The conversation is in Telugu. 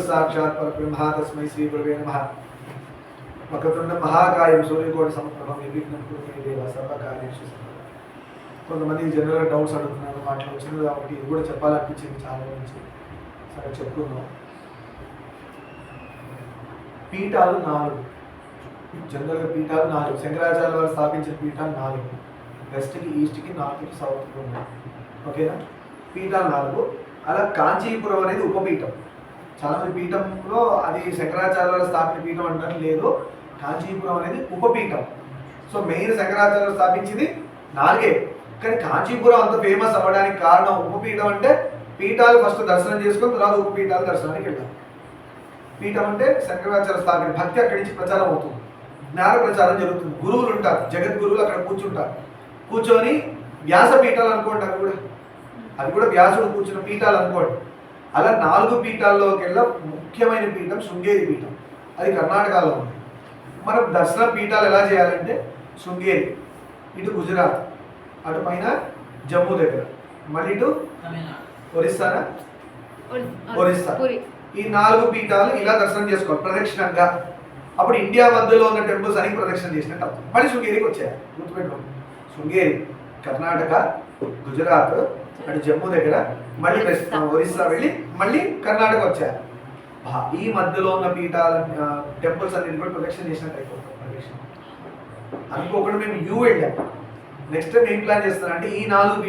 साक्षात् परब्रह्म तस्मै श्री गुरुवे नमः। वक्रतुंड महाकायं सूर्यकोटि समप्रभं निर्विघ्नं कुरु मे देव सर्वकार्येषु सर्वदा। కొంతమంది జనరల్ డౌట్స్ అడుగుతున్నారు, వాటిలో వచ్చినది ఒకటి ఇది కూడా చెప్పాలనిపించింది చాలా నుంచి, సరే చెప్పుకుందాం. పీఠాలు 4, జనరల్గా పీఠాలు 4, శంకరాచార్య వారు స్థాపించిన పీఠాలు 4, వెస్ట్కి, ఈస్ట్కి, నార్త్కి, సౌత్కి ఉన్నాయి. ఓకేనా? పీఠాలు 4. అలా కాంచీపురం అనేది ఉపపీఠం. చాలామంది పీఠంలో అది శంకరాచార్యుల స్థాపించిన పీఠం అంటారు, లేదు, కాంచీపురం అనేది ఉపపీఠం. సో మెయిన్ శంకరాచార్యులు స్థాపించింది 4, కానీ కాంచీపురం అంత ఫేమస్ అవ్వడానికి కారణం ఉపపీఠం అంటే పీఠాలు ఫస్ట్ దర్శనం చేసుకొని తర్వాత ఉపపీఠాలు దర్శనానికి వెళ్ళాలి. పీఠం అంటే శంకరాచార్య స్థాపించిన భక్తి అక్కడి నుంచి ప్రచారం అవుతుంది, జ్ఞాన ప్రచారం జరుగుతుంది, గురువులు ఉంటారు, జగద్గురువులు అక్కడ కూర్చుంటారు. కూర్చొని వ్యాస పీఠాలు అనుకోండి, అవి కూడా వ్యాసుడు కూర్చున్న పీఠాలు అనుకోండి. అలా 4 పీఠాల్లోకెల్లా ముఖ్యమైన పీఠం శృంగేరి పీఠం, అది కర్ణాటకలో ఉంది. మనం దర్శన పీఠాలు ఎలా చేయాలంటే శృంగేరి, ఇటు గుజరాత్, అటు పైన జమ్మూ దగ్గర, మళ్ళీ ఇటు ఒరిస్సా. ఈ 4 పీఠాలు ఇలా దర్శనం చేసుకోవాలి ప్రదక్షిణంగా. అప్పుడు ఇండియా మధ్యలో ఉన్న టెంపుల్స్ అని ప్రదక్షిణ చేసినట్టు అవుతుంది. మళ్ళీ శృంగేరికి వచ్చాయి, గుర్తుపెట్టుకోండి. శృంగేరి కర్ణాటక, గుజరాత్, అటు జమ్మూ దగ్గర, మళ్ళీ ఒరిస్సా వెళ్ళి మళ్ళీ కర్ణాటక వచ్చారు. ఈ మధ్యలో ఉన్న పీఠాల టెంపుల్స్ అన్నిటి కూడా ప్రదక్షిణ చేసినట్టు అయిపోతాం. ప్రదక్షిణ అనుకోకుండా మేము వెళ్ళాం. నెక్స్ట్ టైం ఏం ప్లాన్ చేస్తున్నాం అంటే ఈ 4